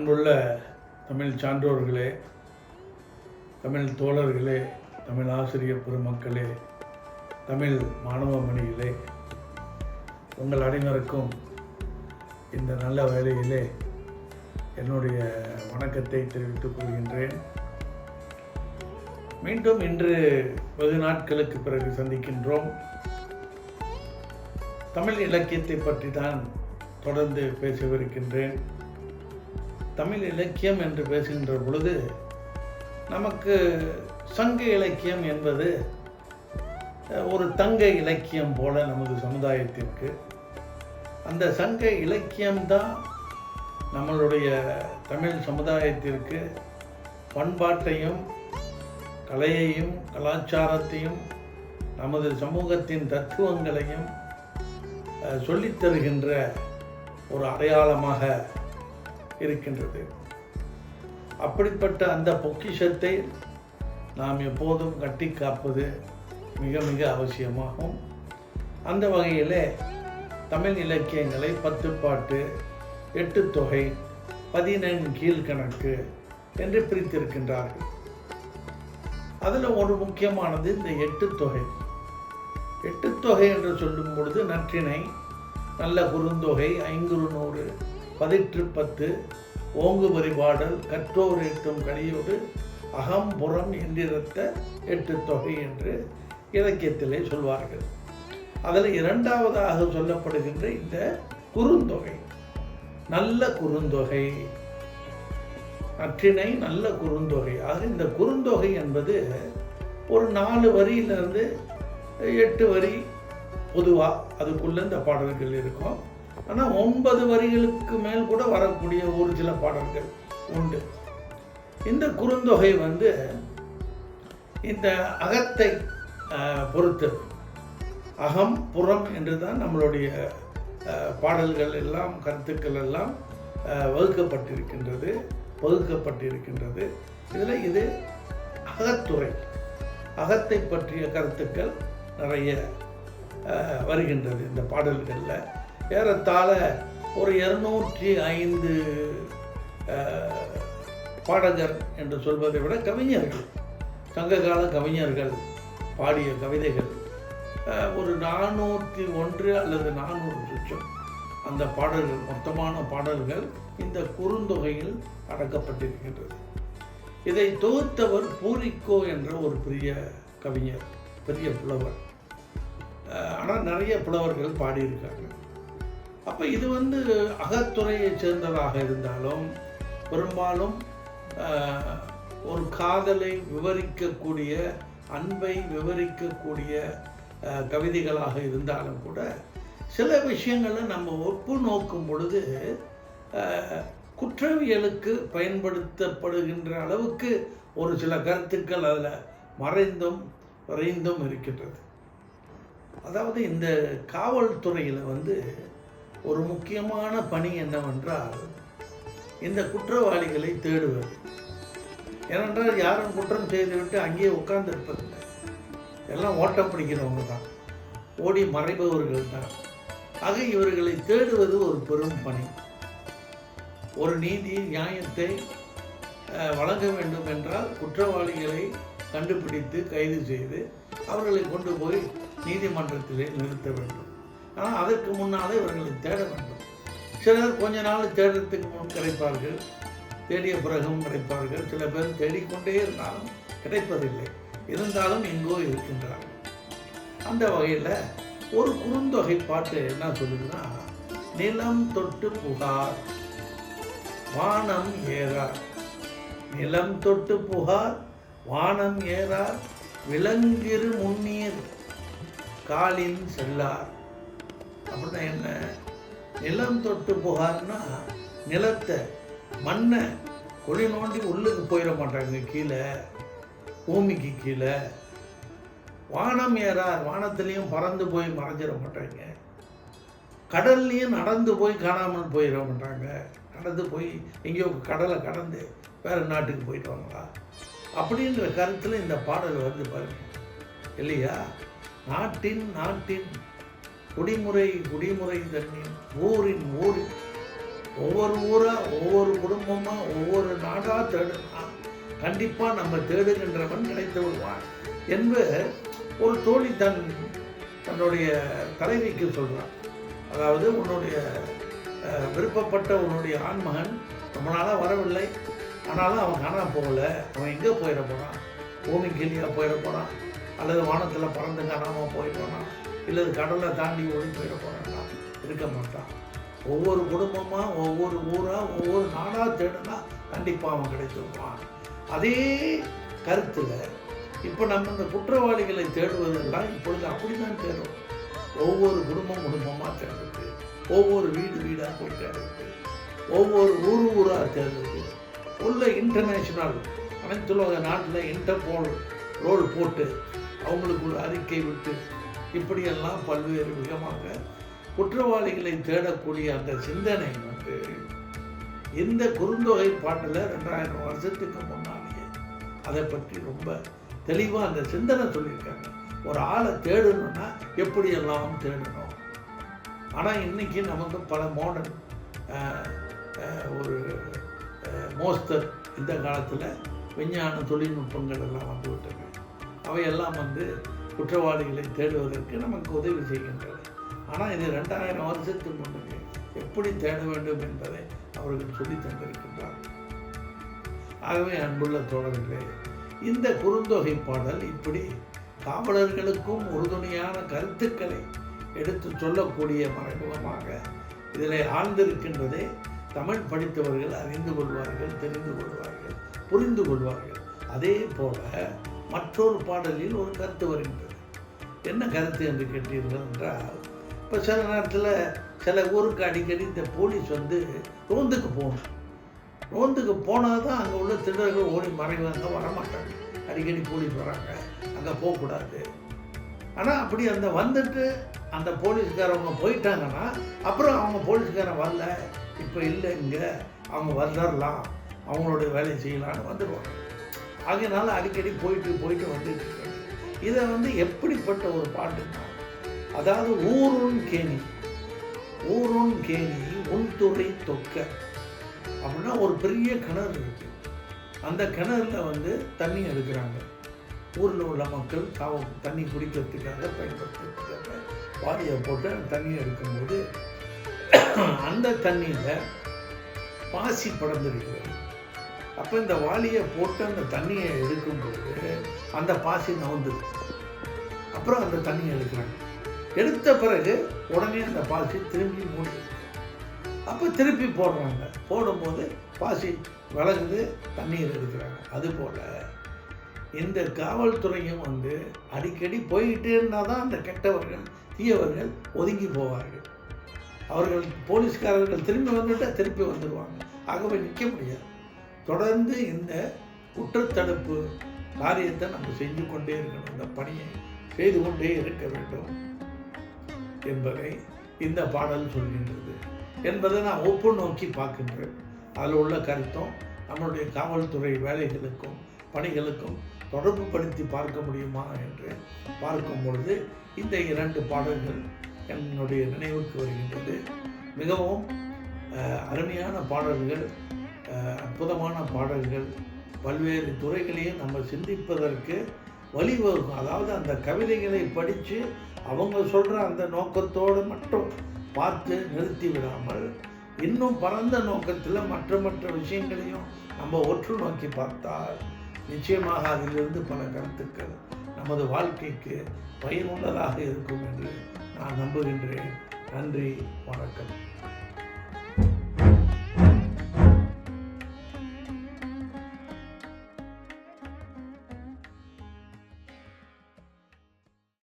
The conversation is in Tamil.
அன்புள்ள தமிழ் சான்றோர்களே, தமிழ் தோழர்களே, தமிழ் ஆசிரியர் பெருமக்களே, தமிழ் மாணவ மணிகளே, உங்கள் அனைவருக்கும் இந்த நல்ல வேளையிலே என்னுடைய வணக்கத்தை தெரிவித்துக் கொள்கின்றேன். மீண்டும் இன்று வெகு நாட்களுக்கு பிறகு சந்திக்கின்றோம். தமிழ் இலக்கியத்தை பற்றி தான் தொடர்ந்து பேசவிருக்கின்றேன். தமிழ் இலக்கியம் என்று பேசுகின்ற பொழுது நமக்கு சங்க இலக்கியம் என்பது ஒரு தங்க இலக்கியம் போல நமது சமுதாயத்திற்கு. அந்த சங்க இலக்கியம்தான் நம்மளுடைய தமிழ் சமுதாயத்திற்கு பண்பாட்டையும் கலையையும் கலாச்சாரத்தையும் நமது சமூகத்தின் தத்துவங்களையும் சொல்லித் தருகின்ற ஒரு அடையாளமாக இருக்கின்றது. அப்படிப்பட்ட அந்த பொக்கிஷத்தை நாம் எப்போதும் கட்டி காப்பது மிக மிக அவசியமாகும். அந்த வகையிலே தமிழ் இலக்கியங்களை 10 பாட்டு, 8 தொகை, 14 கீழ்கணக்கு என்று பிரித்திருக்கின்றார்கள். அதில் ஒரு முக்கியமானது இந்த 8 தொகை. 8 தொகை என்று சொல்லும் பொழுது நற்றிணை, நல்ல குறுந்தொகை, ஐங்குறுநூறு, பதிற்று 10, ஓங்கு பரிபாடல், கற்றோர் ஏற்றும் கலியோடு அகம்புறம் என்றிருத்த 8 தொகை என்று இலக்கியத்திலே சொல்வார்கள். அதில் இரண்டாவதாக சொல்லப்படுகின்ற இந்த குறுந்தொகை, நல்ல குறுந்தொகை, நற்றிணை நல்ல குறுந்தொகை. ஆக இந்த குறுந்தொகை என்பது ஒரு 4 வரியிலிருந்து 8 வரி பொதுவாக அதுக்குள்ளே இந்த பாடல்கள் இருக்கும். ஆனால் 9 வரிகளுக்கு மேல் கூட வரக்கூடிய ஒரு சில பாடல்கள் உண்டு. இந்த குறுந்தொகை இந்த அகத்தை பொறுத்தது. அகம் புறம் என்று தான் நம்மளுடைய பாடல்கள் எல்லாம், கருத்துக்கள் எல்லாம் வகுக்கப்பட்டிருக்கின்றது. இதில் இது அகத்துறை, அகத்தை பற்றிய கருத்துக்கள் நிறைய வருகின்றது. இந்த பாடல்களில் ஏறத்தாழ ஒரு 205 பாடகர் என்று சொல்வதை விட கவிஞர்கள், சங்ககால கவிஞர்கள் பாடிய கவிதைகள் ஒரு 401 அல்லது 400 சுற்றம் அந்த பாடல்கள், மொத்தமான பாடல்கள் இந்த குறுந்தொகையில் அடக்கப்பட்டிருக்கின்றது. இதை தொகுத்தவர் பூரிக்கோ என்ற ஒரு பெரிய கவிஞர், பெரிய புலவர். ஆனால் நிறைய புலவர்கள் பாடியிருக்காங்க. அப்போ இது அகத்துறையை சேர்ந்ததாக இருந்தாலும் பெரும்பாலும் ஒரு காதலை விவரிக்கக்கூடிய, அன்பை விவரிக்கக்கூடிய கவிதைகளாக இருந்தாலும் கூட சில விஷயங்களை நம்ம ஒப்பு நோக்கும் பொழுது குற்றவியலுக்கு பயன்படுத்தப்படுகின்ற அளவுக்கு ஒரு சில கருத்துக்கள் அதில் மறைந்தும் விரைந்தும் இருக்கின்றது. அதாவது இந்த காவல்துறையில் ஒரு முக்கியமான பணி என்னவென்றால் இந்த குற்றவாளிகளை தேடுவது. ஏனென்றால் யாரும் குற்றம் செய்துவிட்டு அங்கேயே உட்கார்ந்து இருப்பதில்லை. எல்லாம் ஓட்டம் பிடிக்கிறவங்க தான், ஓடி மறைபவர்கள் தான். ஆக இவர்களை தேடுவது ஒரு பெரும் பணி. ஒரு நீதி நியாயத்தை வழங்க வேண்டும் என்றால் குற்றவாளிகளை கண்டுபிடித்து கைது செய்து அவர்களை கொண்டு போய் நீதிமன்றத்திலே நிறுத்த வேண்டும். ஆனால் அதற்கு முன்னாலே இவர்களை தேட வேண்டும். சிலர் கொஞ்ச நாள் தேடுறதுக்கு முன் கிடைப்பார்கள், தேடிய பிறகும் கிடைப்பார்கள். சில பேர் தேடிக்கொண்டே இருந்தாலும் கிடைப்பதில்லை, இருந்தாலும் எங்கோ இருக்கின்றார்கள். அந்த வகையில் ஒரு குறுந்தொகை பாட்டு என்ன சொல்லுதுன்னா, நிலம் தொட்டு புகார் வானம் ஏறார், நிலம் தொட்டு புகார் வானம் ஏறார், விலங்கிரு முன்னீர் காலின் செல்லார். அப்படின்னா என்ன? நிலம் தொட்டு புகார்னா நிலத்தை, மண்ணை குழி நோண்டி உள்ளுக்கு போயிட மாட்டாங்க, கீழே பூமிக்கு கீழே. வானம் ஏறார், வானத்திலையும் பறந்து போய் மறைஞ்சிட மாட்டாங்க. கடல்லையும் நடந்து போய் காணாமல் போயிட மாட்டாங்க. நடந்து போய் எங்கேயோ கடலை கடந்து வேறு நாட்டுக்கு போயிடுவாங்களா அப்படின்ற கருத்தில் இந்த பாடல் பாருங்க இல்லையா? நாட்டின் குடிமுறை தண்ணின் ஊரின் ஒவ்வொரு ஊராக ஒவ்வொரு குடும்பமாக ஒவ்வொரு நாடாக தேடுனா கண்டிப்பாக நம்ம தேடுகின்றவன் கிடைத்து விடுவான் என்பது ஒரு தோழி தன்னுடைய தலைவிக்கு சொல்கிறான். அதாவது உன்னுடைய விருப்பப்பட்ட உன்னுடைய ஆண்மகன் ரொம்ப நாளாக வரவில்லை, ஆனாலும் அவன் காணாமல் போகலை. அவன் எங்கே போயிட போகிறான்? பூமி கிளியாக போயிட போகிறான், அல்லது வானத்தில் பறந்து காணாமல் போயிடுவானா, இல்லை கடலை தாண்டி ஓடி போயிட போகிறான்னா? இருக்க மாட்டான். ஒவ்வொரு குடும்பமாக ஒவ்வொரு ஊராக ஒவ்வொரு நாடாக தேடுனா கண்டிப்பாக அவன் கிடைச்சிருப்பான். அதே கருத்தில் இப்போ நம்ம இந்த குற்றவாளிகளை தேடுவதெல்லாம் இப்பொழுது அப்படி தான் தேடும். ஒவ்வொரு குடும்பமாக தேடுறது, ஒவ்வொரு வீடாக போய் தேடுறது, ஒவ்வொரு ஊராக தேடுறது. உள்ள இன்டர்நேஷ்னல் அனைத்துலக நாட்டில் இன்டர்போல் ரோல் போட்டு அவங்களுக்கு ஒரு அறிக்கை விட்டு இப்படியெல்லாம் பல்வேறு விதமாக குற்றவாளிகளை தேடக்கூடிய அந்த சிந்தனை வந்து இந்த குறுந்தொகை பாட்டில் 2000 வருஷத்துக்கு முன்னாலேயே அதை பற்றி ரொம்ப தெளிவாக அந்த சிந்தனை சொல்லியிருக்காங்க. ஒரு ஆளை தேடணும்னா எப்படியெல்லாம் தேடணும். ஆனால் இன்றைக்கி நமக்கு பல மாடர்ன் ஒரு மோஸ்தர் இந்த காலத்தில் விஞ்ஞான தொழில்நுட்பங்கள் எல்லாம் வந்து விட்டன. அவையெல்லாம் வந்து குற்றவாளிகளை தேடுவதற்கு நமக்கு உதவி செய்கின்றன. ஆனால் இது 2000 வருஷத்துக்கு முன்னே எப்படி தேட வேண்டும் என்பதை அவர்கள் சொல்லி தந்திருக்கின்றார்கள். ஆகவே அன்புள்ள தோழர்களே, இந்த குறுந்தொகை பாடல் இப்படி காவலர்களுக்கும் உறுதுணையான கருத்துக்களை எடுத்து சொல்லக்கூடிய மறைமுகமாக இதில் ஆழ்ந்திருக்கின்றதை தமிழ் படித்தவர்கள் அறிந்து கொள்வார்கள், தெரிந்து கொள்வார்கள், புரிந்து கொள்வார்கள். அதே போல மற்றொரு பாடலில் ஒரு கருத்து வருகின்றது. என்ன கருத்து என்று கேட்டீர்கள் என்றால், இப்போ சில நேரத்தில் சில ஊருக்கு அடிக்கடி இந்த போலீஸ் வந்து ரோந்துக்கு போகணும். ரோந்துக்கு போனால் தான் அங்கே உள்ள திருடர்கள் ஓடி மறைவாங்க, வரமாட்டாங்க. அடிக்கடி போலீஸ் வராங்க, அங்கே போகக்கூடாது. ஆனால் அப்படி அந்த வந்துட்டு அந்த போலீஸ்காரவங்க போயிட்டாங்கன்னா அப்புறம் அவங்க போலீஸ்காரன் வரல, இப்போ இல்லை, இங்கே அவங்க வந்துடலாம், அவங்களுடைய வேலையை செய்யலான்னு வந்துடுவாங்க. அதனால அடிக்கடி போயிட்டு வந்துட்டு இருக்காங்க. இதை வந்து எப்படிப்பட்ட ஒரு பாட்டுன்னா, அதாவது ஊருன் கேணி உள்துறை தொக்க அப்படின்னா ஒரு பெரிய கிணறு இருக்கு. அந்த கிணறுல வந்து தண்ணி எடுக்கிறாங்க. ஊரில் உள்ள மக்கள் தண்ணி குடிக்கிறதுக்காக பயன்படுத்துறதுக்காக வாளியை போட்டு தண்ணி எடுக்கும்போது அந்த தண்ணியில் பாசி படர்ந்துருக்கிறது. அப்போ இந்த வாளியை போட்டு அந்த தண்ணியை எடுக்கும்போது அந்த பாசி நவுந்துது. அப்புறம் அந்த தண்ணியை எடுக்கிறாங்க. எடுத்த பிறகு உடனே அந்த பாசி திரும்பி மூடி, அப்போ திருப்பி போடுறாங்க. போடும்போது பாசி விலகுது, தண்ணீர் எடுக்கிறாங்க. அதுபோல் இந்த காவல்துறையும் வந்து அடிக்கடி போய்கிட்டே இருந்தால் தான் அந்த கெட்டவர்கள் தீயவர்கள் ஒதுங்கி போவார்கள். அவர்கள் போலீஸ்காரர்கள் திரும்பி வந்துட்டால் திருப்பி வந்துடுவாங்க. ஆகவே நிற்க முடியாது. தொடர்ந்து இந்த குற்றத்தடுப்பு காரியத்தை நம்ம செஞ்சு கொண்டே இருக்கணும். இந்த பணியை செய்து கொண்டே இருக்க வேண்டும் என்பதை இந்த பாடல் சொல்கின்றது என்பதை நான் ஒப்பு நோக்கி பார்க்கின்றேன். அதில் உள்ள கருத்தும் நம்மளுடைய காவல்துறை வேலைகளுக்கும் பணிகளுக்கும் தொடர்பு படுத்தி பார்க்க முடியுமா என்று பார்க்கும் பொழுது இந்த 2 பாடல்கள் என்னுடைய நினைவுக்கு வருகின்றது. மிகவும் அருமையான பாடல்கள், அற்புதமான பாடல்கள், பல்வேறு துறைகளையும் நம்ம சிந்திப்பதற்கு வழிவகுக்கும். அதாவது அந்த கவிதைகளை படித்து அவங்க சொல்கிற அந்த நோக்கத்தோடு மட்டும் பார்த்து நிறுத்தி விடாமல் இன்னும் பரந்த நோக்கத்தில் மற்ற விஷயங்களையும் நம்ம ஒற்று நோக்கி பார்த்தால் நிச்சயமாக அதிலிருந்து பல கருத்துக்கள் நமது வாழ்க்கைக்கு பயனுள்ளதாக இருக்கும் என்று நான் நம்புகின்றேன். நன்றி, வணக்கம்.